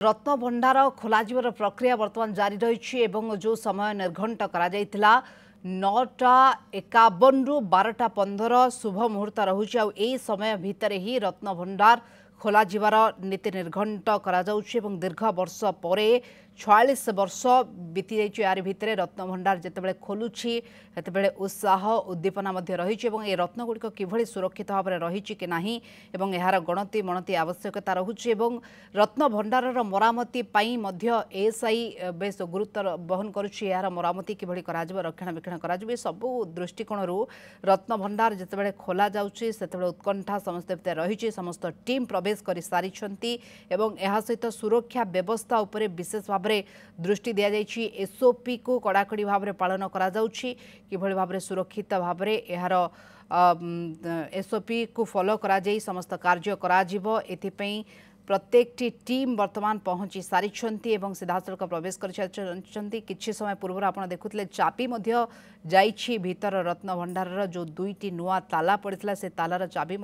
रत्न भंडार खोल प्रक्रिया बर्तमान जारी रही जो समय निर्घंट करा 9:51 रु 12:15 शुभ मुहूर्त रहुछि आ एई समय भितर ही रत्न भंडार खोल नीति निर्घंट करा दीर्घ वर्ष पर 46 वर्ष बीती जाइए यार भितर रत्न भंडार जितेबाला खोलुछि सेतेबेले उत्साह उद्दीपना रही रत्नगुड़िक किभली सुरक्षित भाव में रही कि नहीं एवं यार गणति मणति आवश्यकता रहुछि रत्न भंडार मरामती पाई एएसआई बेस गुरुत्व बहन करुछि यार मरामती किभली कराजिबो रक्षणाबेक्षण कराजिबो सबु दृष्टिकोण रत्न भंडार जितेबाला खोला जाउछि सेतेबेले उत्कंठा समस्त भितर रही समस्त टीम प्रवेश कर सारी एवं यह सहित सुरक्षा व्यवस्था उपरे विशेष भाव दृष्टि दि जाइछि एसओपी को कड़ाकड़ी भाव में पालन करा जाउछि किभली भाव में सुरक्षित भाव में यार एसओपी को फॉलो करा जाई समस्त कार्य करा जिवो एथिपई प्रत्येक टीम वर्तमान पहुंची सारी एवं सीधासलख प्रवेश कर किछि समय पूर्व आप देखुले चाबी जाइछि भीतर रत्न भंडार जो दुईटी नुआ ताला पड़ता से तालार चाबी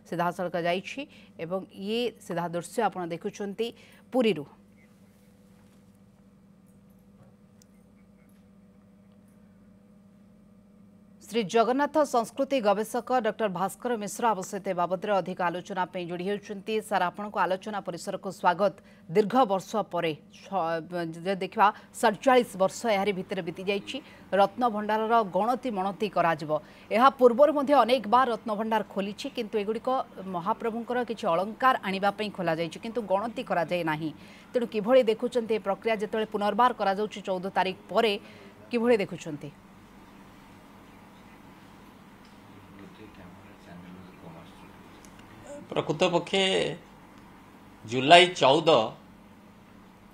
सीधासलख जाइछि एवं ये सीधा दृश्य आप देखुं पुरी श्री जगन्नाथ संस्कृति गवेषक डॉक्टर भास्कर मिश्र आव सहित बाबद अधिक आलोचना जोड़ी होती सर आपण को आलोचना परिसर को स्वागत दीर्घ वर्ष पर देखा 47 वर्ष यार भितर बीती जाइए रत्न भंडार गणति मणति करा पूर्व अनेक बार रत्न भंडार खोली किंतु एगुड़िक महाप्रभुंर किसी अलंकार आने खोल किंतु गणति करा जाए नाही तेणु किभली देखुं प्रक्रिया जिते पुनर्बार करा 14 तारीख पर किभली देखुं प्रकृत पक्षे जुलाई 14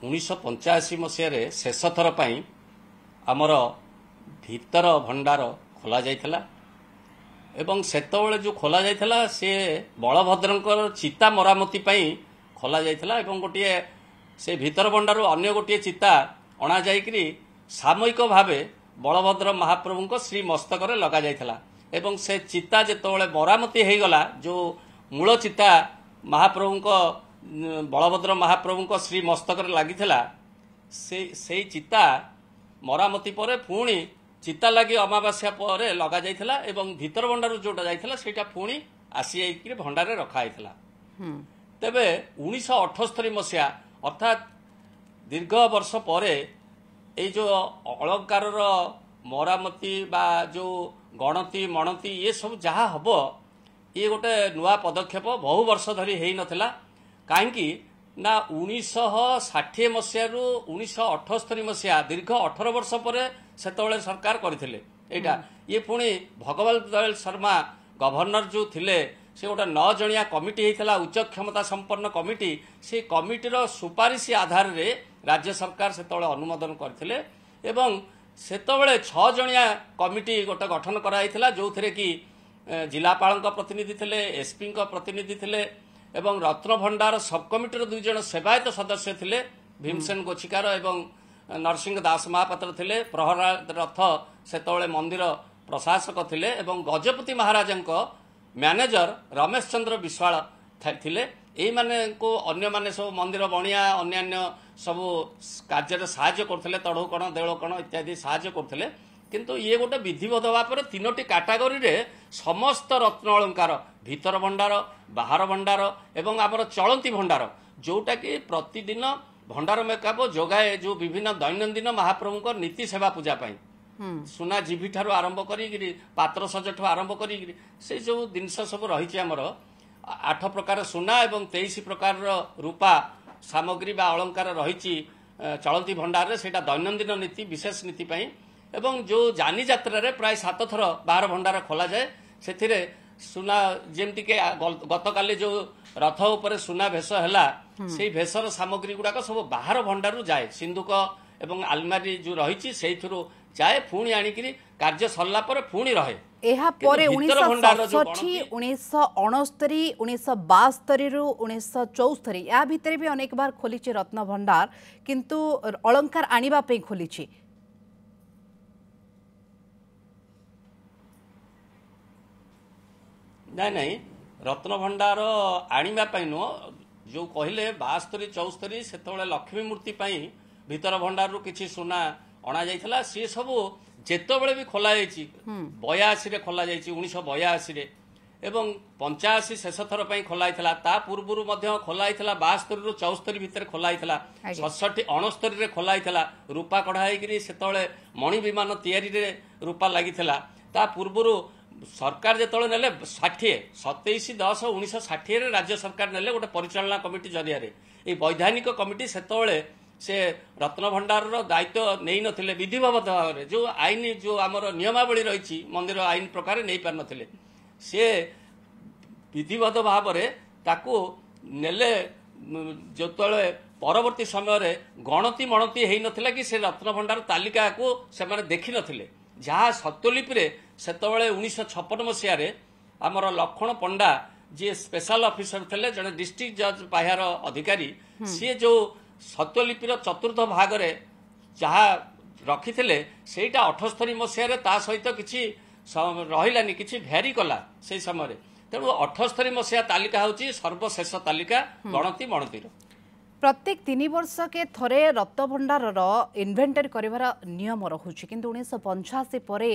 1985 मसीह शेष थर पर आमर भीतर भंडार खोल जाइथिला एवं सेतबेले जो खोल जाइथिला से बलभद्रंकर चिता मरामती पई खोल जाइथिला एवं गोटे से भीतर भंडार अन्य गोटे चिता अणा जाइकरी सामयिक भावे बलभद्र महाप्रभु श्री मस्तक लगा जाइथिला एवं से चिता जेतबेले मरामती हो गला जो मूल चिता महाप्रभु बलभद्र महाप्रभु श्री मस्तक लगी से चिता मरामती पर पुणी चिता लगी अमावास्या पर लगा जाइथिला एवं भीतर भंडार जोटा जाइथिला सेटा पुणी आसी जाइकरी भंडार रखा जाइथिला तेबे 1978 मसीहा अर्थात दीर्घ वर्ष पर ए जो अलंकार मरामती बा जो गणति मणति ये सब जहाँ हबो ये गोटे नुआ पदक्षेप बहु वर्ष धरी हो नाला कहीं ना 1960 मसीह रु 1978 मसीहा दीर्घ 18 वर्ष पर सेतबेले सरकार करथिले एटा ये पुणी भगवत दयाल शर्मा गवर्नर जो थिले से गोटे 9 जणिया कमिटी होता उच्च क्षमता संपन्न कमिटी से कमिटीर सुपारिश आधार रे राज्य सरकार सेतबेले अनुमोदन करथिले एवं सेतबेले 6 जणिया कमिटी गोटे गठन कराइथिला जो थिरे कि जिलापाल प्रतिनिधि थे एसपी प्रतिनिधि थे एवं रत्न भंडार सब कमिटर 2 जन सेवायत सदस्य थे भीमसेन गोछिकार एवं नरसिंह दास महापात्र थे प्रहलाद रथ सेतबेले मंदिर प्रशासक थे एवं गजपति महाराज मैनेजर रमेश चंद्र विश्वाल थे यही माने को अन्य माने सब मंदिर बणिया अन्य सब कार्य साहाय्य करते तढ़ौकण देवकण इत्यादि साहाय्य करते किंतु ये गोटे विधिवत भाव में 3टी कैटेगरी रे समस्त रत्न अलंकार भीतर भंडार बाहर भंडार एवं आमर चलती भंडार जोटा कि प्रतिदिन भंडार मेकअप जोगाए जो विभिन्न दैनंदिन महाप्रभु नीति सेवा पूजा पाई सुना जीवी ठारू आरंभ करी पात्र सज ठू आरंभ करी से जो जिनस सब रही आमर 8 प्रकार सुना एवं 23 प्रकार रूपा सामग्री बा अलंकार रही चलती भंडार से दैनंदिन नीति विशेष नीति पाई एवं जो जानी यात्रा रे प्राय 7 थर बाहर भंडार खोला जाए से सुना जेमती के गतकाली जो रथ उपर सुना भेष है से भेषर सामग्री गुड़ाक सब बाहर भंडार जाए सिंधुक एवं आलमारी जो रही से जाए पुणी आणिक कार्य सरला पर पुणी रहे ଏହା ପରେ 1967 1969 1972 ରୁ 1974 या भितर भी अनेक बार खोली रत्न भंडार किंतु अलंकार आनिबा पे खोली नहीं नहीं रत्न भंडार आनिबा नुह जो कहले 72 74 से लक्ष्मी मूर्ति भीतर भंडार किसी सुना अणा जाइथला सी सब जेतबेले भी खोला जाइछि 82 रे खोला जाइछि 1982 एवं 85 शेष थर पर खोला होता ता पूर्व खोला होता 72 रु 74 भितर खोला होता 67 69 रे खोला होता रूपा कढ़ाई से मणि विमान तैयारी रे रूपा लगी ता पूर्व सरकार जो नेले 60 27/10/1960 राज्य सरकार नेले गोटे परिचालना कमिटी जरिया ये वैधानिक कमिटी से रत्न भंडार दायित्व नहीं नथिले विधिवत भाव में जो आईन जो आमर नियमावली रही मंदिर आईन प्रकार नहीं पार नथिले से विधिवत भाव में ताकू नेले जो परवर्ती समय गणति मणति हो नथिला कि से रत्न भंडार तालिका को से देखि नथिले जहाँ सत्यलिपि से 1956 मसीह आमर लक्षण पंडा जी स्पेशल ऑफिसर थे जड़े डिस्ट्रिक्ट जज पाहर अधिकारी सी जो सत्यलिपिर चतुर्थ भाग में जहाँ रखी से 78 मसीह सहित किसी रही किसी भैरी कला से समय तेणु 78 मसीहा तालिका हूँ सर्वशेष तालिका गणति मणतिर प्रत्येक 3 वर्ष के थरे रत्न भंडार इन्वेंटरी करिवार नियम रहुछि किंतु 1985 परे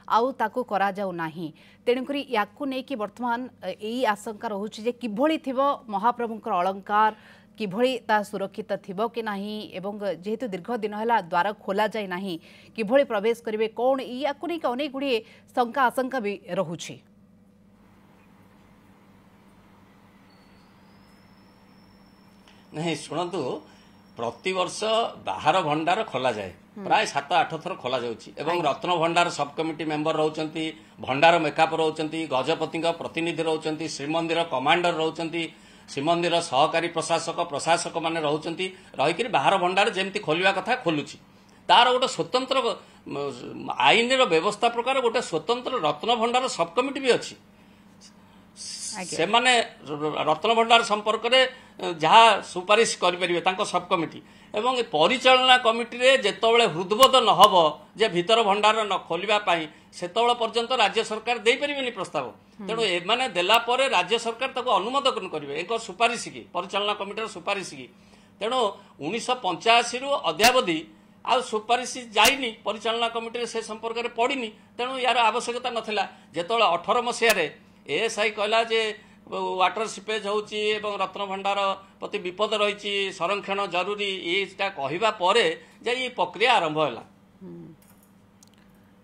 आउ ताकू करा जाउ नाही तेणुकरी याकू नै कि वर्तमान एई आशंका रहुछि जे किभଳି थिबो महाप्रभुंकर अलंकार किभଳି ता सुरक्षित थिबो कि नाही एवं जेहेतु दीर्घ दिन हला द्वार खोला जाय नाही किभଳି प्रवेश करिवे कोन याकू नै कि अनेक गुडी शंका आशंका भी रहुछि नहीं शुणु प्रति वर्ष बाहर भंडार खोला जाए प्राय 7-8 थर खोला जाउछि एवं रत्न भंडार सब कमिटी मेंबर रहउचंती भंडार मेकअप रहउचंती गजपति प्रतिनिधि रहउचंती श्रीमंदिर कमांडर रहउचंती श्रीमंदिर सहकारी प्रशासक माने रहउचंती रहिकरी बाहर भंडार जेमती खोलिवा कथा खोलुछि तार गोटे स्वतंत्र आईन व्यवस्था प्रकार गोटे स्वतंत्र रत्न भंडार सब कमिटी भी अच्छी से माने रत्न भंडार संपर्क में जहाँ सुपारिश करें सब कमिटी एवं परिचालना कमिटी रे जेतबेले हृदबोध न हबो जे भीतर भंडार न खोलिबा पाई सेतबेले पर्यंत राज्य सरकार दे परिबेनी प्रस्ताव तेणु एमाने देला परे राज्य सरकार ताको अनुमोदन करिवे एक सुपारिश की परिचालना कमिटी सुपारिश की तेणु 1985 रु अद्यावधि आ सुपारिश जाइनी परिचालना कमिटी से संपर्क में पड़ीनी तेणु यार आवश्यकता नथिला जेतबेले 18 मसीह एएसआई कहला जे वाटर सीपेज होची एवं रत्न भंडार प्रति विपद रही संरक्षण जरूरी ये कहवा पर ये प्रक्रिया आरंभ है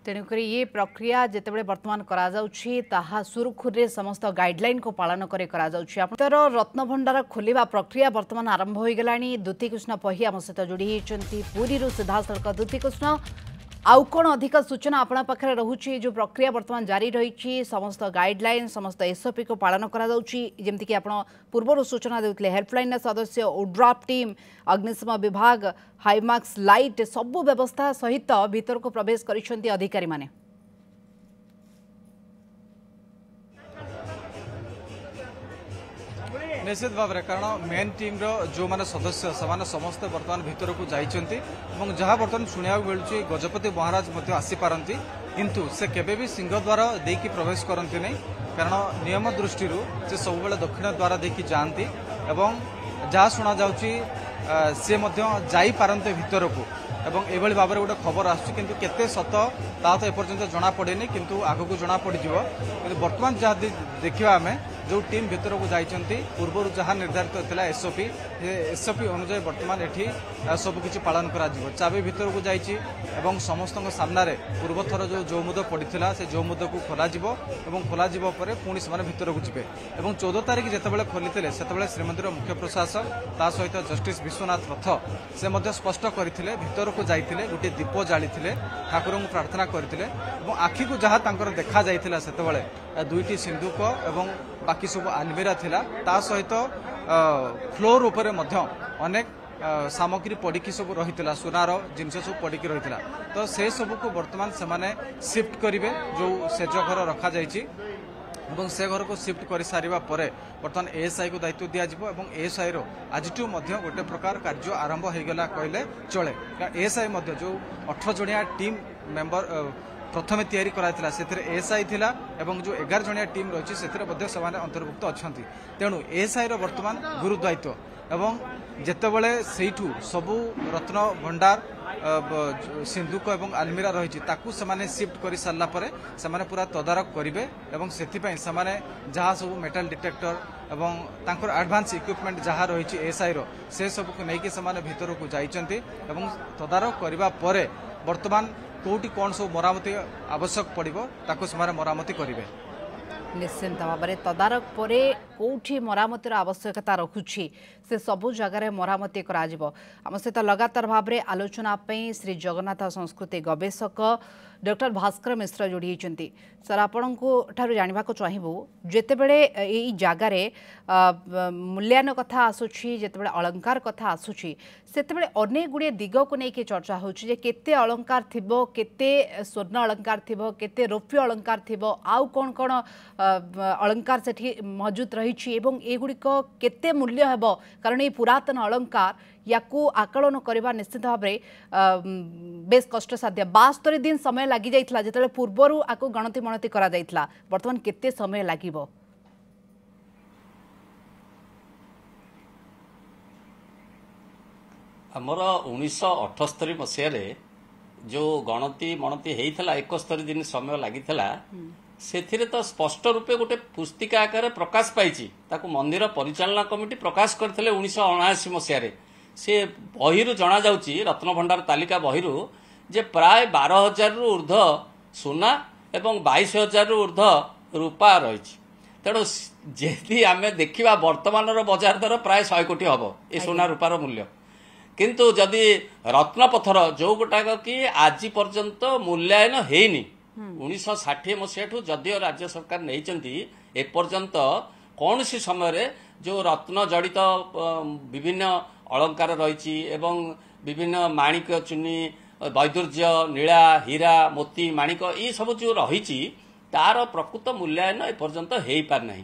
तेणुक ये प्रक्रिया जितेबाला बर्तमान करा सुरुखुरे समस्त गाइडलाइन को पालन कर रत्न भंडार खोलिबा प्रक्रिया बर्तमान आरंभ हो गला। द्युति कृष्ण पही आम सहित जोड़ी पुरी सीधासख द्युति कृष्ण आउ कौन अधिक सूचना आपना पाखरे रहुछि जो प्रक्रिया वर्तमान जारी रही समस्त गाइडलाइन समस्त एसओपी को पालन करा जमती कि आपण पूर्व सूचना देउतले हेल्पलाइन सदस्य ओड्राफ टीम अग्निशम विभाग हाईमार्क्स लाइट सबु व्यवस्था सहित भीतर को प्रवेश करिसेंती अधिकारी माने। निश्चित भाव में कारण मेन टीम जो माने सदस्य से समस्त बर्तमान भीतर को जाइछंती एवं जहाँ बर्तमान शुणा मिलूँ गजपति महाराज आसीपारती किंतु से केबे भी सिंह द्वार देकी प्रवेश करती नहीं कारण नियम दृष्टि से सब बेले दक्षिण द्वार देकी जाती एवं जहाँ शुणा जाउची से जापारते भीतर को एवं एभली भाव में गोटे खबर आसुच्ची केते सत ता तो एपर्यंत जना पड़ेनी किंतु आगक जना पड़िजिवो किंतु वर्तमान जहाँ देखिबा आमे जो टीम भीतर को जाइछंती पूर्व जहाँ निर्धारित होता एसओपी अनुसार वर्तमान एठी सबकिछि पालन करा जिवो चाबी भीतर को जाइछि एवं समस्त सामने पूर्व थर जो जौमुद पड़ता से जौमुद को खोल खोल पुणी से भीतर को जी और 14 तारिख जितेबाला खोली से श्रीमंदिर मुख्य प्रशासक ता सहित जस्टिस विश्वनाथ रथ से स्पष्ट करते भीतर को जाइए गोटे दीप जाली ठाकुर को प्रार्थना करते आखि को जहाँ देखा जाइए से दुईटी सिंधुक एवं बाकी सब आलमीरा थिला ता सहित फ्लोर उपरे अनेक सामग्री पड़की सब रही सुनार जिनस सब पड़की रही तो से सब को वर्तमान से शिफ्ट करेंगे जो सेज घर रखा जाइए से घर को शिफ्ट कर सारा पर बर्तमान एएसआई को दायित्व दिज्व और एएसआई आज गोटे प्रकार कार्य आरंभ हो गला कहले चले एएसआई जो 18 जणिया टीम मेंबर प्रथमे तैयारी कराइथिला सेथिरे एएसआई थिला एवं जो 11 जणिया टीम रहिछि सेथिरे मध्ये समाने अंतर्भुक्त अछंती तेणु एएसआई रो वर्तमान गुरुदायित्व एवं जेतेबेले सेठू सबु रत्न भंडार सिंधुक एवं आलमीरा रही ताकू से शिफ्ट कर सारा पर से पूरा तदारक करेंगे और से जहाँ सब मेटाल डिटेक्टर एवं तांकर एडवांस इक्विपमेंट जहाँ रही एएसआई रो से सब को लेकिन से भीतर को जाइछन्ति एवं तदारक करबा परे वर्तमान कोटी कौन सब मरामती आवश्यक पड़ो ताकू से मरामती करेंगे निश्चिंत भाव में तदारक पर कौटी मरामतिर आवश्यकता रखुछि से सबु जगार मरामती आम सहित लगातार भाव में आलोचना श्री जगन्नाथ संस्कृति गवेषक डॉक्टर भास्कर मिश्र जोड़ी होती सर आपण जानवा चाहबू जितेबले यही जगार मूल्यायन कथा आसूची जितेबले अलंकार कथा आसूची सेतेबले अनेक गुड़िए दिग को लेकिन चर्चा होची केते अलंकार थिबो केते स्वर्ण अलंकार थिबो केते रौप्य अलंकार थिबो आउ कौन कौन अलंकार सेठी मौजूद रही एगुड़िक केते मूल्य हेबो कारण ये पुरातन अलंकार याकू आकलन करने निश्चित भाव में बेस कष्टसाध्य 72 दिन समय लगी जाइथिला जेतेबेले पूर्वरु आकू गणति मणति करा जाइथिला वर्तमान केते समय लागिबो हमर 1978 मसीह जो गणति मणति होता 71 दिन समय लगी से तो स्पष्ट रूपे गोटे पुस्तिका आकार प्रकाश पाई मंदिर परिचालना कमिटी प्रकाश करते 1979 मसीह से बहिरु जना जाउची रत्नभंडार तालिका बहिरु जे प्राय 12,000 रु ऊर्ध सोना एवं 22,000 रु ऊर्ध रूपा रही तेणु जेदी आमे देखिबा वर्तमान बजार दर प्राय 100 कोटी हम ए सोना रूपार मूल्य किंतु जदि रत्नपथर जो गोटाक कि आज पर्यंत मूल्यायन हेनी 1960 मसीहा ठू जदियो राज्य सरकार नहीं एपर्यंत कौन सी समय जो रत्न जड़ित विभिन्न अलंकार रही एवं विभिन्न माणिक चुनी वैदुर्य नीला हीरा मोती माणिक ये सब जो रही तार प्रकृत मूल्यायन एपर्यंत हो पारना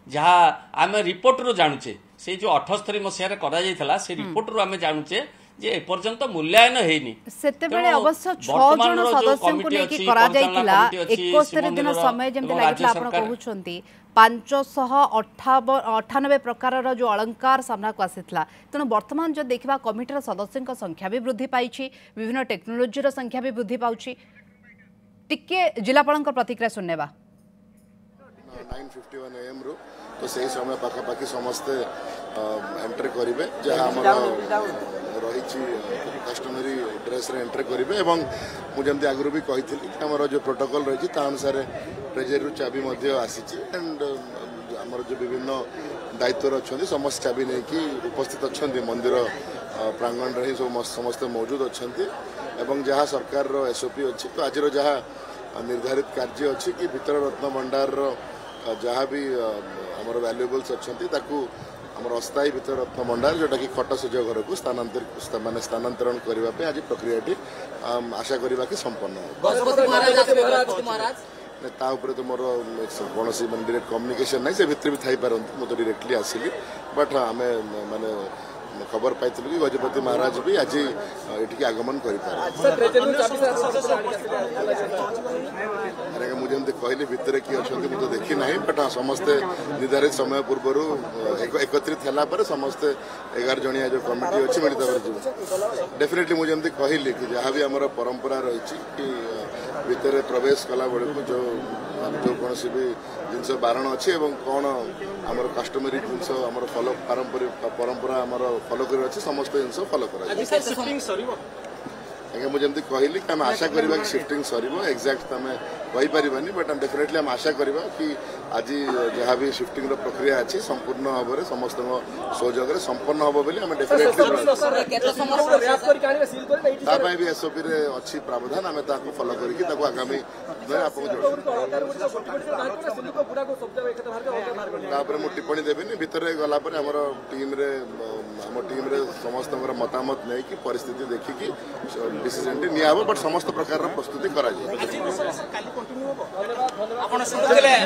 जहाँ आम रिपोर्ट रू जानुचे से जो 78 मसीह करा से रिपोर्ट रू आम जानुचे जे एपर्यंत मूल्यायन हेनी सेतेबेले अवश्य 6 जन सदस्यन को लेके करा जाइतिला 71 दिन समय जेमते लागितला आपण कहउछंती 598 प्रकार जो अलंकार सामना को आसीतला तेणु वर्तमान जो देखिबा कमिटीर सदस्यन संख्या भी वृद्धि पाइछि विभिन्न टेक्नोलोजी संख्या भी वृद्धि पाउछि टिके जिलापाल प्रतिक्रिया सुनेबा 9:51 AM रो तो सही समय पाखापाखि समस्ते एंट्री करेंगे जहाँ रही कस्टमरी ड्रेस रे एंट्री करेंगे एवं मुझे आगुरी भी कही आमर जो प्रोटोकॉल रही अनुसार ट्रेजरी चाबी आसी एंड आमर जो विभिन्न दायित्व अच्छा समस्त चाबी नहीं कि उपस्थित अच्छा मंदिर प्रांगण रही समस्ते मौजूद अच्छा जहाँ सरकार SOP अच्छी तो आज जहाँ निर्धारित कार्य अच्छी कि भीतर रत्न भंडार जहाँ भी आमर वैल्यूएबल्स अच्छा आमर अस्थायी भीतर रत्न भंडार जोटा कि खट सूर्य घर को स्थानांतरण करने आज प्रक्रिया आशा करवा कि संपन्न तो मोर कौन डायरेक्ट कम्युनिकेशन ना से भितर भी थी पारती मुझे डायरेक्टली आसिली बट आम माने खबर पाई कि गजपति महाराज भी आज ये आगमन कर मुझे कहली भितर किए अच्छा मुझे देखी ना बट हाँ समस्ते निर्धारित समय पूर्व एकत्रित है समस्ते 11 जणिया जो कमिटी अच्छी मिलित डेफिनेटली मुझे कहली कि जहाँ भी आम परंपरा रही कि भितर प्रवेश कला बेलू जो जो कौन भी जिनस बारण अच्छी कौन आम कस्टमरी जिनस आम फॉलो पारंपरिक परंपरा आम फॉलो कर समस्त जिन फॉलो कर आगे मुझे कहली कि आम आशा करवा कि शिफ्टिंग सर एक्जाक्ट आम कहीपर बट डेफिनेटली आम आशा करवा कि आज जहाँ भी शिफ्टिंग प्रक्रिया अच्छी संपूर्ण भाव में समस्त सहयोग संपन्न हम बोली आम डेफिनेटली भी SOP रे अच्छी प्रावधान आम फॉलो करके आगामी आपको टिप्पणी देवी भितर गलापर आम टीम रे समस्त मतामत नहीं कि परिस्थिति देखिकी डिसीजन निया बट समस्त प्रकार प्रस्तुति करा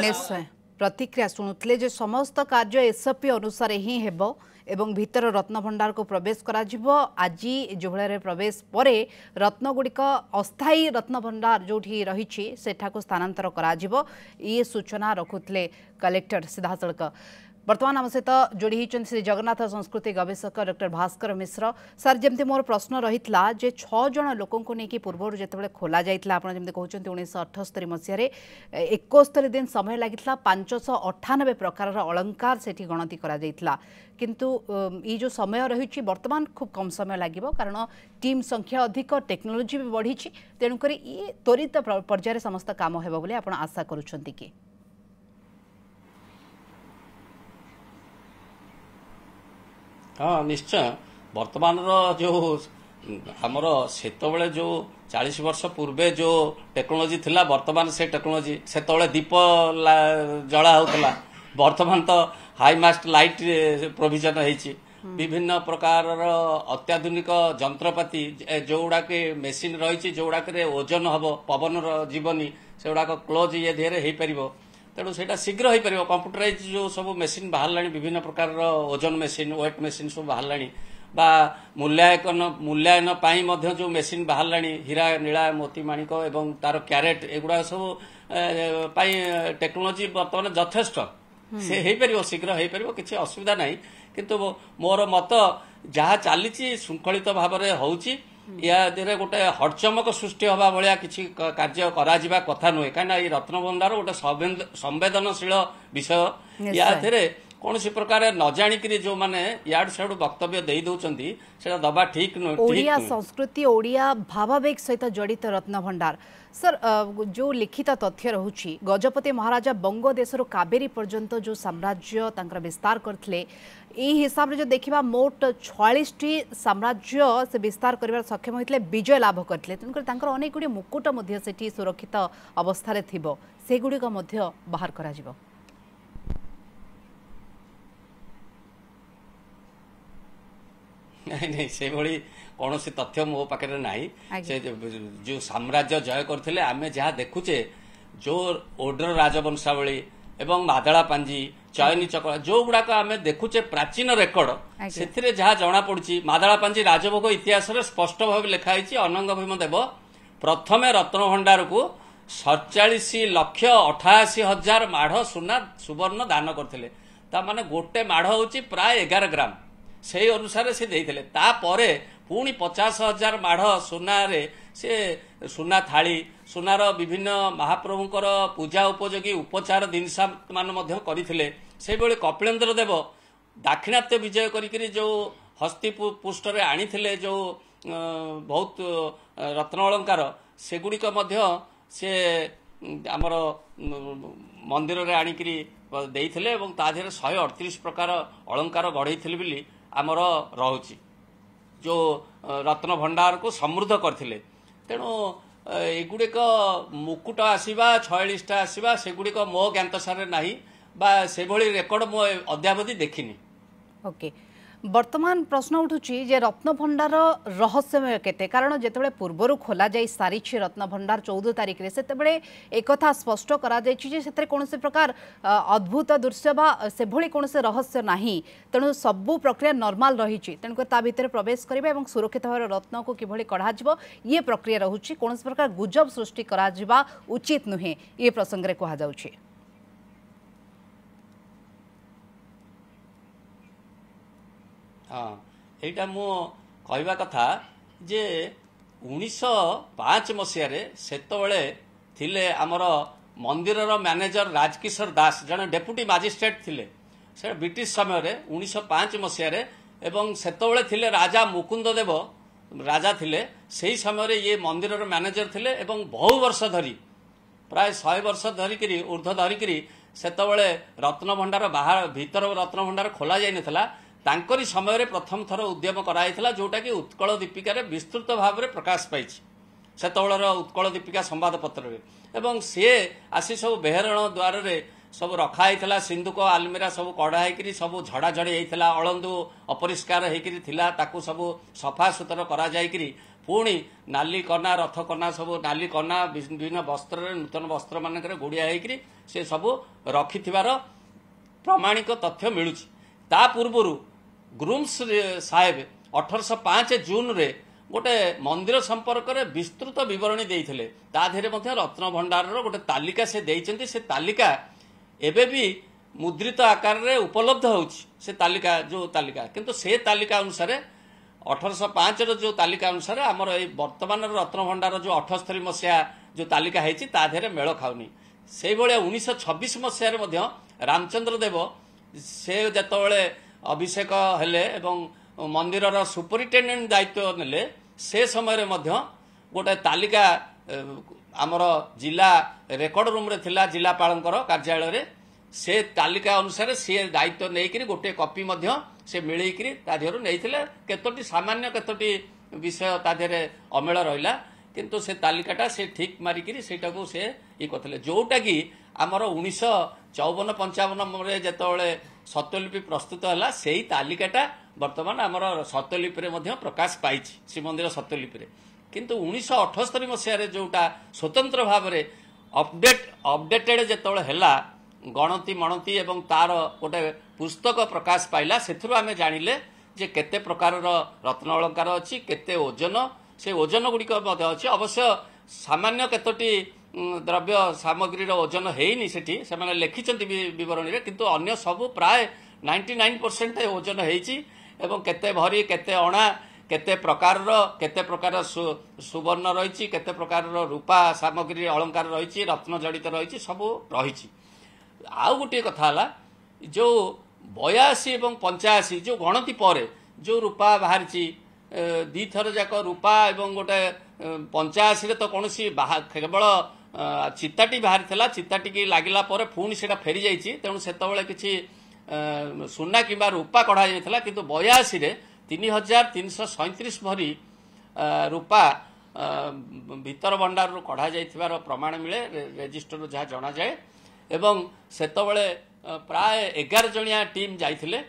निश्चय प्रतिक्रिया शुणुले समस्त कार्य SOP अनुसार ही हेबो एवं भीतर रत्नभंडार को प्रवेश करा जिवो। आज जो भाई प्रवेश परे रत्नगुड़िक अस्थायी रत्नभंडार जो रही सेठा को स्थानांतर करा जिवो। ये सूचना रखुले कलेक्टर सीधासख। बर्तमान आम सहित जोड़ी होती श्री जगन्नाथ संस्कृति गवेषक डॉक्टर भास्कर मिश्र। सर जमती मोर प्रश्न रही जे 6 जन लोकों नहीं कि पूर्व जो खोल जाता आप जमी कहते 1978 मसीह 71 दिन समय लगी 598 प्रकार अलंकार से गणति करा किंतु ये जो समय रही बर्तमान खूब कम समय लगे कारण टीम संख्या अधिक टेक्नोलोजी भी बढ़ी तेणुक ये त्वरित पर्यायर समस्त काम हो आशा करुँच कि हाँ निश्चय वर्तमान जो हमर सेतबले जो 40 वर्ष पूर्वे जो टेक्नोलोजी थिला वर्तमान से टेक्नोलोजी सेतबले दीप जला होतला वर्तमान तो हाई मास्ट लाइट प्रोविजन होईची विभिन्न प्रकार अत्याधुनिक जंत्रपाति जोड़ा के मेसीन रही जोड़ा के ओजन हम पवन जीवनी से गुड़ाक क्लोज ये देहरे हो पार तेणु से शीघ्र हो पार कंप्यूटराइज जो सब मेसीन बाहर विभिन्न प्रकार ओजन मेसीन वेट मेसीन सब बाहर बा मूल्यायन पाई जो मेसीन बाहर हीरा नीला मोती माणिक एवं तार क्यारेट एगुड़ा सब टेक्नोलोजी बर्तमान यथेष्ट से हो पार शीघ्र हो पार किसी असुविधा नहीं किंतु मोर मत जहाँ चली श्रृंखलित भाव में होची या देहरे गोटे हड़चमक सृष्टि हवा भाया किसी कार्य करा कथा नुहे कहीं रत्नभंडार गोटे संवेदनशील विषय या देहरे कौन प्रकार न जाणिक जो मैंने याडू सियाडू वक्तव्य दे दौरान से दबा ठीक नुहे। ओडिया संस्कृति ओडिया भावावेग सहित जड़ित रत्नभंडार सर जो लिखित तथ्य रहुछि गजपति महाराजा बंग देशर कावेरी पर्यंत जो साम्राज्य तांकर विस्तार करथिले ई हिसाब रे जो देखिबा मोट 46 टी साम्राज्य से विस्तार करिवार सक्षम होइतले विजय लाभ करथिले तेनकर तांकर अनेक गुडी मुकुट मध्य सेठी सुरक्षित अवस्था रे थिबो से गुडी का मध्य बाहर करा जिवो। नहीं से भली कौन तथ्य मो पाखे ना से जो साम्राज्य जय करते आम जहाँ देखुचे जो ओड्र राजवंशावली एवं मादला पांजी चयनी चक्र जो गुड़ाक आम देखुचे प्राचीन रेकर्ड से जहाँ जना पड़ी मादला पांजी राजभोग इतिहास स्पष्ट भाव लिखाई अनंग भीम देव प्रथम रत्नभंडार को 47,88,000 माढ़ सुना सुवर्ण दान करते माने गोटे माढ़ हूँ प्राय 11 ग्राम से अनुसार से देते तापर पुणी 50,000 माढ़ सुना से सुना थाली सुनार विभिन्न महाप्रभुंकर पूजा उपयोगी उपचार जिनस मान से कपिलेन्द्र देव दाक्षिणात्य विजय करी जो हस्ती पृष्ठ आनी जो बहुत रत्न अलंकार सेगुड़िक से आमर मंदिर रे आनिकरी देइथिले एवं ता देहरे 138 प्रकार अलंकार गढ़ेइथिले बिली आमर रहुची जो रत्न भंडार को समृद्ध करथिले तेणु एगुड़िक मुकुट आसवा 46टा आसवा सेगुड़िक मो ज्ञातसार नाही बा से भली रेकर्ड मो अद्यावधि देखिनी। ओके वर्तमान प्रश्न उठुची जे रत्नभंडार रहस्यमय केते कारण जेतेबेले पूर्वरु खोला जाई सारी रत्नभंडार 14 तारिख रे सेतेबेले एकथा स्पष्ट करा जायछि जे सेतरे कोनसे प्रकार अद्भुत दृश्य बा से भली कोनसे रहस्य नाही तेणु सबु प्रक्रिया नॉर्मल रहिछि तेणु ता भितर प्रवेश करिबा एवं सुरक्षित भाव रत्न को किभली कढा जिवो ये प्रक्रिया रहुछि कोनसे प्रकार गुजब सृष्टि करा जिबा उचित नुहे ये प्रसंग रे कहा जाउछि। हाँ यहाँ मु कहवा कथा जे 1905 मसीह सेतबले थिले आमर मंदिर मैनेजर राजकिशोर दास जने डेप्यूटी मजिस्ट्रेट थिले से ब्रिटिश समय रे 1905 मसीह एवं सेतबले थिले राजा मुकुंद देव राजा थिले सही समय रे ये मंदिर मैनेजर थिले एवं बहु वर्ष धरी प्राय 100 वर्ष धरिकी ऊर्ध्व धरिकी सेतबले रत्नभंडार बाहर भीतर रत्नभंडार खोला जाई नथला तांकरी समय रे प्रथम थर उद्यम कराइथिला जोटा कि उत्कल दीपिका रे विस्तृत भाव में प्रकाश पाई सेतबेलर उत्कल दीपिका संवादपत्र रे एवं सी आसी सब बेहरण द्वार रे सब रखाई सिंधुक आलमीरा सब कढ़ाई सब झड़ाझड़ी होता अलंदु अपरिष्कार होता सब सफा सुतर कर पुणी नाली कना रथ कना सब नाली कना विभिन्न वस्त्र नूतन वस्त्र मानक गुड़िया होकर से सब रखि प्रमाणिक तथ्य मिलूँ ता पूर्व ଗ୍ରୁମ୍ସ ସାହେବ 1805 ଜୁନରେ गोटे मंदिर संपर्क में विस्तृत बरणी देते ता देहरे रत्न भंडार गोटे तालिका से देइचंती से तालिका एबे भी मुद्रित आकार रे उपलब्ध होछि तालिका जो तालिका किंतु से तालिका अनुसार 1805 जो तालिका अनुसार आमर ए वर्तमान रत्न भंडार जो 78 मसीहा जो तालिका है ता देहरे मेल खाउनी से भाया 1926 मसीह रामचंद्र देव से जतबले अभिषेक हेले एवं मंदिर सुपरिटेडेंट दायित्व नेले से समय गोटे तालिका आमर जिला रेकर्ड रूम रे थिला जिलापालंकर कार्यालय रे से तालिका अनुसार सी दायित्व नहीं गोटे कॉपी से मिलैकरी तादेहरु नैथिले केतोटी सामान्य केतोटी विषय तादेहरे अमेल रहिला किंतु से तालिकाटा से ठीक मारिकी सेटाको से ये करथिले जोटा कि आमर 1954-55 रे जेतबेले सत्यलिपि प्रस्तुत हला सेही तालिकाटा वर्तमान आमर सत्यलिपि रे मध्य प्रकाश पाइछि श्रीमंदिर सत्यलिपि रे किंतु 1978 मसीह रे जोटा स्वतंत्र भाव रे अपडेटेड जेतबेले हला गणति मणति एवं तार गोटे पुस्तक प्रकाश पाइला सेथुरु आमे जानिले जे केते प्रकार रत्न अलंकार अछि केते ओजन से ओजन गुड़िक अच्छे अवश्य सामान्य केतोटी द्रव्य सामग्री ओजन हेनी सेठी से लिखिंट बरणी किंतु अन्य सबू प्राय 99% ओजन होती एवं केते भरी केते अणा केते प्रकार सुवर्ण रही केते प्रकार रूपा सामग्री अलंकार रही रत्न जड़ित रही सबू रही आउ गोटे कथा जो 82 और 85 जो गणति पर जो रूपा बाहरी दी थर जाक रूपा एवं गोटे 85 तो कौन केवल चिताटी बाहरी थला चिताटी की लागिला पर पुणी से फेरी जाइए तेणु से किसी सुना कि रूपा कढ़ा जाइए किंतु 82 रे 3337 भरी रूपा भीतर भंडार कढ़ा जाइथिबार प्रमाण मिले रेजिस्टर जहाँ जना जाए एवं सेतबले प्राय 11 जणिया टीम जाइथिले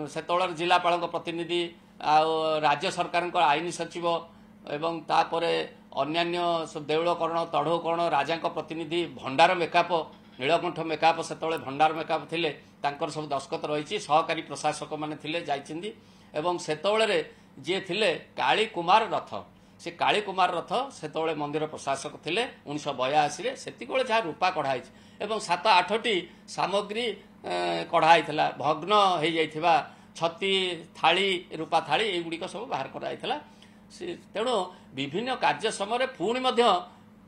सेतबलर जिलापाल प्रतिनिधि राज्य सरकार आईन सचिव एवं तापरे अन्यान्य देउलकरण तढ़ौकरण राजा प्रतिनिधि भंडार मेकअप नीलकंठ मेकअप सेतबले भंडार मेकअप थिले तांकर सब दस्खत रही सहकारी प्रशासक माने थिले जाइछिंदी एवं सेतबले जे थिले काली कुमार रथ से काली कुमार रथ सेतबले मंदिर प्रशासक थिले 1982 रे सेतिकोले जहाँ रूपा कढ़ाई एवं 7-8टी सामग्री कढ़ाई भग्न हो जाइथिबा छती थाली रूपा थाली एगुड़िक सब बाहर कराइला तेणु विभिन्न कार्य समय पुणी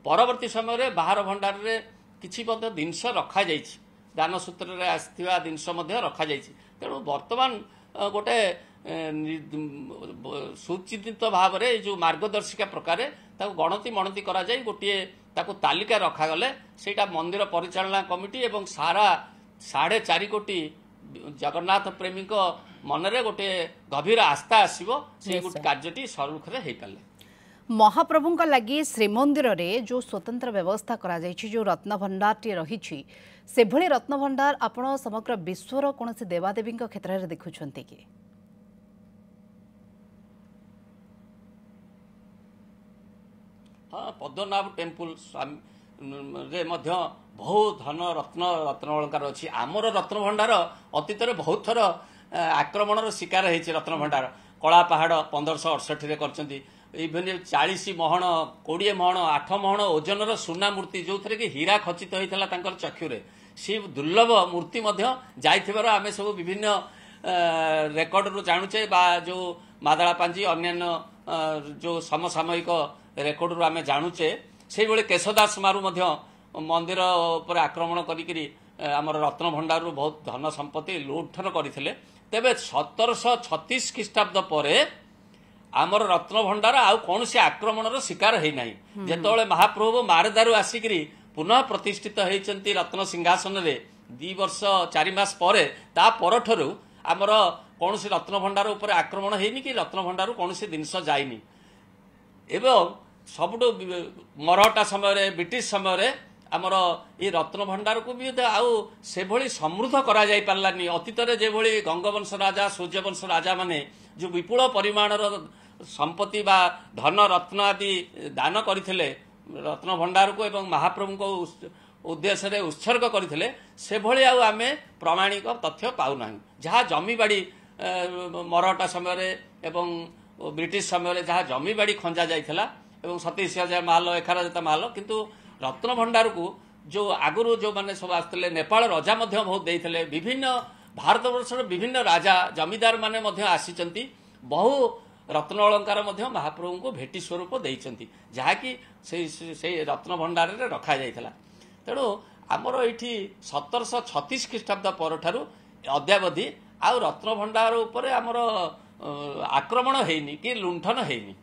परवर्ती समय बाहर भंडार रे किछि जिनस रखा जाइछि दान सूत्र रे आस्थिबा जिनस रखा जाइछि तेणु वर्तमान गोटे सुचिंतित भाव रे जो मार्गदर्शिका प्रकार गणति मणति करा जाय गोटे ताकू तालिका रखा गले सेटा मंदिर परिचालना कमिटी एवं सारा 4.5 कोटी जगन्नाथ प्रेमी मनरे गोटे गभीर आस्था आसीबो से कार्यटी सरुखरे हेई पाले महाप्रभुंक लगी श्रीमंदिर रे जो स्वतंत्र व्यवस्था करा जायछि जो रत्न भंडार टी रहिछि से भली रत्न भंडार आपण समग्र विश्वर कोनसे देवादेवी क्षेत्र रे देखुछन्ते कि हाँ पद्मनाभ टेम्पल रे मध्य बहुत धन रत्न अलंकार अच्छी आमर रत्न भंडार अतीत बहुत थर आक्रमण शिकार होती रत्न भंडार कला पहाड़ 1568 रे करचंती इभेन 40 महण 20 महण 8 महण ओजन सुना मूर्ति जो थे कि हीरा खचित होता तांकर चक्षुरे सी दुर्लभ मूर्ति मध्य जाइथिबार आमे सब विभिन्न रेकर्ड रु जानुचे बा जो मादळा पांजी अन्यान्य जो समसामयिक रेकर्ड रु आमे जानुचे से बेले केशदास मारू मध्य मंदिर पर आक्रमण करी आमर रत्न भंडार बहुत धन संपत्ति लुठन करते तेबे 1736 ख्रीष्टाब्द पर आमर रत्न भंडार आउ कौन से आक्रमण शिकार होना जिते महाप्रभु मारदारू आसिकी पुनः प्रतिष्ठित होती रत्न सिंहासन रे 2 वर्ष 4 मास पर ता परठरू आमर कौन से रत्न भंडार उपर आक्रमण होनी कि रत्न भंडार कौन से जिनस जाइनी एवं सबुठ मरहटा समय ब्रिटिश समय आमर ये रत्न भंडार को भी आउ से भली समृद्ध करा जाई पारलानी अतीत रे जे भली गंगवंश राजा सूर्यवंश राजा माने जो विपुल परिमाण संपत्ति बा धन रत्न आदि दान करथिले रत्न भंडार को एवं महाप्रभु को उद्देश्य रे उत्सर्ग करथिले से भली आउ आमे प्रमाणिक तथ्य पाउ नाही जहाँ जमी बाड़ी मराठा समय एवं ब्रिटिश समय जहाँ जमीबाड़ी खंजा जाइथिला एवं 27,000 माल 11,000 माल किंतु रत्न भंडार को जो आगुरी जो मैंने सब आसते नेपाल रजा बहुत देते विभिन्न भारत वर्षर विभिन्न राजा जमीदार माने आसी बहु रत्न अलंकार महाप्रभु को भेटी स्वरूप देइचंती जहाँकि से रत्न भंडार रे रखा जाइथिला। तेणु आमर ये 1736 ख्रीष्टाब्द पर अद्यावधि आउ रत्न भंडार उपर आमर आक्रमण हेनी कि लुंठन हेनी।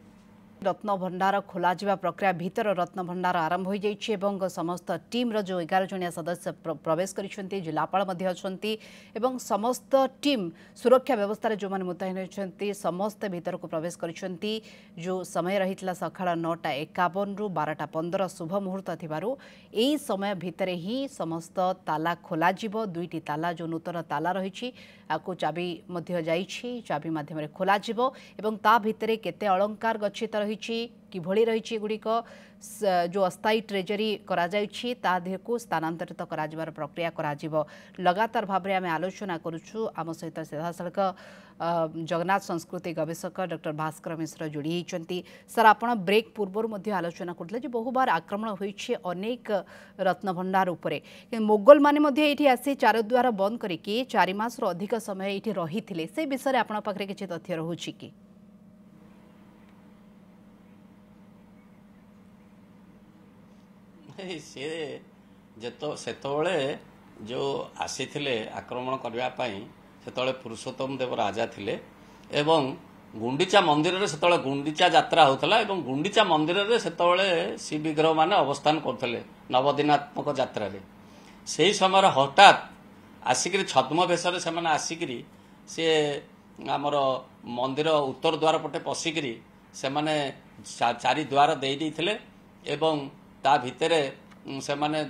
रत्न भंडार खोल प्रक्रिया भीतर रत्न भंडार आरंभ हो जाइए और समस्त टीम रो जो 11 जणिया सदस्य प्रवेश करिसेंती जिलापाल एवं समस्त टीम सुरक्षा व्यवस्था जो मैंने मुतयन होती समस्ते भीतर को प्रवेश करिसेंती। जो समय रही सकाळ 9:51 रु 12:15 शुभ मुहूर्त थिबारु एई समय भितर ही समस्त ताला खोल दुईटी ताला जो नूतन ताला रही आपको चाबी मध्य जाइछि चाबी माध्यम खोल एवं ता भितर केते अलंकार गच्छित रही किभली रही गुड़िक जो अस्थायी ट्रेजरी करा जाइछि ता देह को स्थानांतरित कराजिबार प्रक्रिया कराजिबो। लगातार भाव में आम आलोचना करुछु आम सहित सीधासख जगन्नाथ संस्कृति गवेषक डॉक्टर भास्कर मिश्र जोड़ी होती। सर आपण ब्रेक पूर्व आलोचना करते बहु बार आक्रमण होइछि अनेक रत्न भंडार उपरे मोगल माने ये आसी चारद्वार बंद करके 4 मास अधिक समय ये रही से विषय आपण पाखरे किछि तथ्य रहुछि कि सी सेतोले जो आसी आक्रमण करने से पुरुषोत्तम देव राजा थिले एवं गुंडीचा मंदिर रे सेतोले गुंडीचा यात्रा होतला एवं गुंडीचा मंदिर रे सेतोले श्री विग्रह माने अवस्थान करथिले नवदिनात्मक यात्रा रे सेही समय हठात आसिक छद्म भेषर से आसिक सी आमर मंदिर उत्तर द्वार पटे पशिकी से चारि द्वार दे देइथिले एवं ता भितरे से माने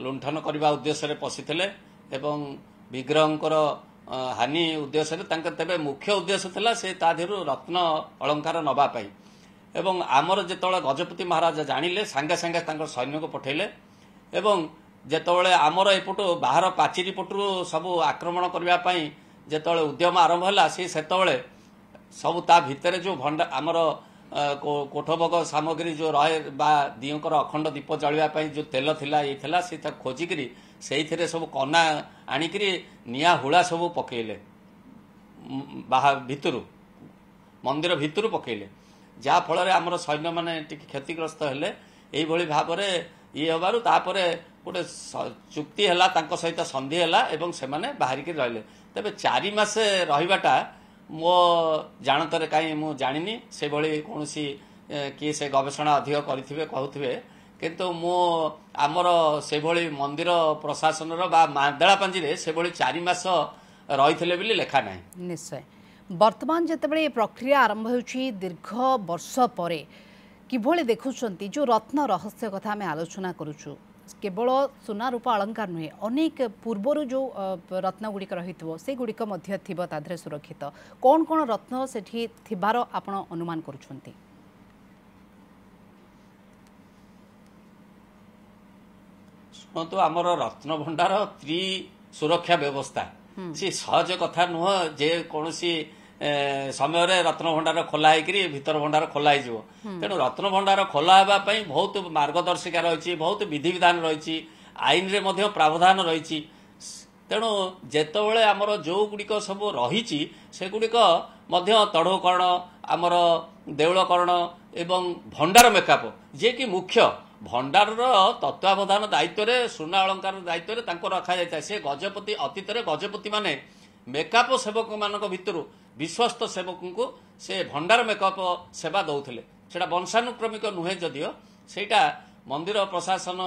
लुंठन करने उद्देश्य पशिथिले एवं विग्रहंकर हानि उद्देश्य तेबे मुख्य उद्देश्य थिला से ता देहरु रत्न अलंकार नबा पाई एवं आमर जेतोले गजपति महाराज जानिले सांगे सांगे तांकर सैन्य को पठेले एवं जेतोले आमर एपटो बाहर पाचिरी पटु सब आक्रमण करबा पाई जेतोले उद्यम आरंभ होला सेतोले सब ता भितरे जो भंडा आमर कोठभोग सामग्री जो रहे बा दियोंकर अखंड दीप जलिया जो तेल थिला ये थिला से खोजिकी से सब कना आणिकी निया हुला सब पकेले बाहर भितरु मंदिर भितरु पकेले जहा फल आमर सैन्य माने क्षतिग्रस्त हेले एई भली भाव ये हबारु तापरे गोटे चुक्ति है सहित संधि है एवं से माने बाहरिकी रहिले तेबे 4 मास रहिबाटा मो जानतर कहीं मु जानी से भली कौन सी किए से गवेषणा अधिक करेंगे कहते किंतु मो आमर से भली मंदिर प्रशासन मादलापांजी से भली 4 मास रही बोली लेखा ना। निश्चय वर्तमान जितेबाला प्रक्रिया आरंभ होछि दीर्घ वर्ष पर किभली देखुछंती जो रत्न रहस्य कथा आम आलोचना करुछु केवल सुना रूपा अलंकार नुहे अनेक पूर्वर जो रत्न गुड़िक रही से गुड़िक तादरे सुरक्षित कौन कौन रत्न सेठी थिबार आपण अनुमान करुछंती? शुणु आमर रत्न भंडार सुरक्षा व्यवस्था सी सहज कथा नुह जे कौन समय रे रत्न भंडार खोला होकर भीतर भंडार खोला हो तेणु रत्न भंडार खोला होगापाई बहुत मार्गदर्शिका रही बहुत विधि विधान रही आईन रे मध्य प्रावधान रही तेणु जेतबेले आमर जो गुड़िक सब रही से गुड़िक तढ़ौकरण आमर देउलकरण एवं भंडार मेकअप जे कि मुख्य भंडार तत्वावधान दायित्व रे सुना अलंकार दायित्व रे तांको रखा जाय से गजपति अतीत रे गजपति माने मेकअप सेवक मानक भितरु विश्वस्त सेवक को से भंडार मेकअप सेवा दौले सेटा वंशानुक्रमिक नुहे जदियो सेटा मंदिर प्रशासन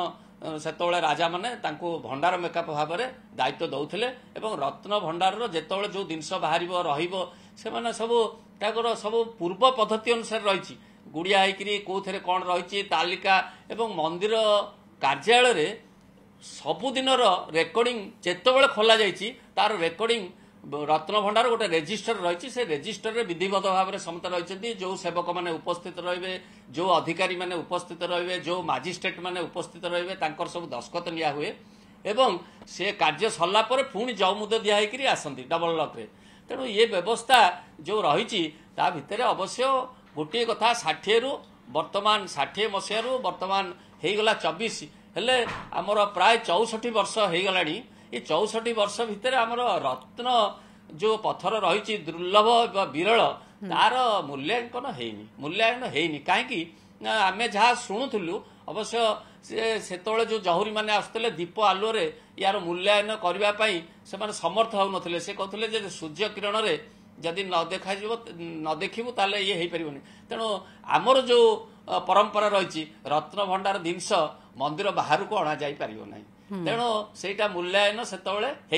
सेतोले राजा माने तांको भंडार मेकअप भाव में दायित्व दौले एवं रत्न भंडार जेतोले जो जिनस बाहर रहिबो से माने सब पूर्व पद्धति अनुसार रही गुड़िया होकर कौन कौन रही तालिका एवं मंदिर कार्यालय रे सबुदिन रेकर्डिंग जेतबेले खोला जाइछि तार रेकर्डिंग रत्न भंडार गोटे रेजिस्टर रही से रेजिस्टर रे विधिवत भाव में समस्त रही जो सेवक मैंने उपस्थित रे जो अधिकारी मैंने उपस्थित रे जो मजिस्ट्रेट मैंने उपस्थित रे सब दस्खत निया हुए एवं से कार्य सरला पुणी जौमुद दिखाई आसती डबल लक रे तेणु ये व्यवस्था जो रही ता भितर अवश्य गोटे कथा 60 रु वर्तमान 60 मसीह रु वर्तमान होगला 24 हेले आमर प्राय 64 वर्ष हो गलानी। ये 64 वर्ष भितर आमर रत्न जो पत्थर रही दुर्लभ विरल तार मूल्यांकन होनी कहीं आम जहाँ शुणुलु अवश्य से जो जहुरी मैंने आसुले दीप आलुअर यार मूल्यांकन करने से समर्थ होते से कहते सूर्य किरण में जदि न देखू ताले ये हो पारे तेणु आमर जो परंपरा रही रत्न भंडार जिनस मंदिर बाहर को अणा जा पार ना तेणु सेटा मूल्यांकन से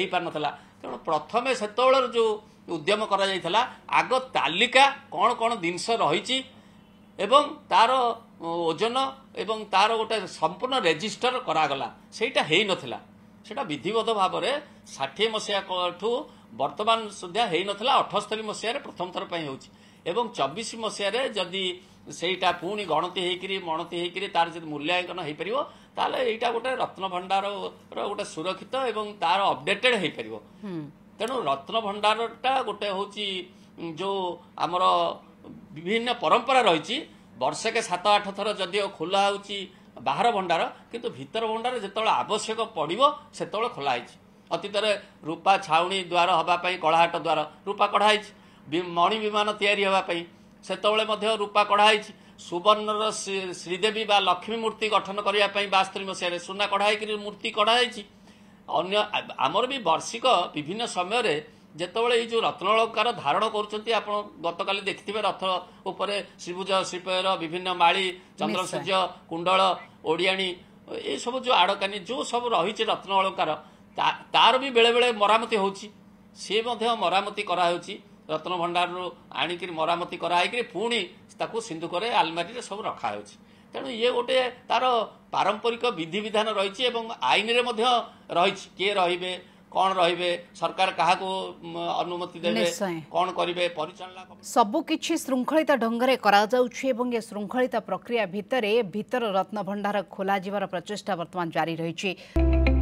पार नाला तेणु प्रथमे से जो उद्यम करा आग तालिका कौन कौन जिनस रही एवं तार ओजन एवं तार गोटे संपूर्ण रेजिस्टर करागला सेटा है नथिला सेटा विधिवत भाव में 60 मसीहा ठू वर्तमान सुधा हो नाला 78 मसीह प्रथम थर पर एवं 24 मसीह जदि सेटा पुणी गणति मणति होकर तार जब मूल्यांकन हो पार ताले एटा गोटे रत्न भंडार गोटे सुरक्षित एवं तार अपडेटेड हो पार तेणु रत्न भंडारटा गोटे हूँ जो आमर विभिन्न परंपरा रही वर्षके 7-8 थर जदिओ खोला होची बाहर भंडार किंतु भीतर भंडार जिते आवश्यक पड़ो से खोलाई अतीत रूपा छाउणी द्वार हाँपाई कलाहाट द्वार रूपा कढ़ाई मणि विमान तैयारी से रूपा कढ़ाई सुवर्णर श्रीदेवी बा लक्ष्मी मूर्ति गठन करने 72 मसीह सुना कढ़ाई मूर्ति कढ़ाई अन्य आमर भी वार्षिक विभिन्न समय जितेबाला जो रत्न अलंकार धारण कर गतकाली देखिए रथ उपर श्रीभुज श्रीपयर विभिन्न माली चंद्र सूर्य कुंडल ओडियाणी ये सब जो आड़कानी जो सब रही रत्न अलंकार तार भी बेले बेले मरामती होची सी मरामती कराई रत्न भंडार आणिक मरामती कराई पुणी ताकू सिंधुक आलमारी सब रखा तेणु ये गोटे तार पारंपरिक विधि विधान रही आईन रे रही किए रे कौन रे सरकार क्या अनुमति देवे कौन करेंगे परिचालना सबु किछि श्रृंखलित ढंग से करा जाउछि एवं ये श्रृंखलित प्रक्रिया भितर रत्न भंडार खोला जिवार प्रचेष्टा वर्तमान जारी रही।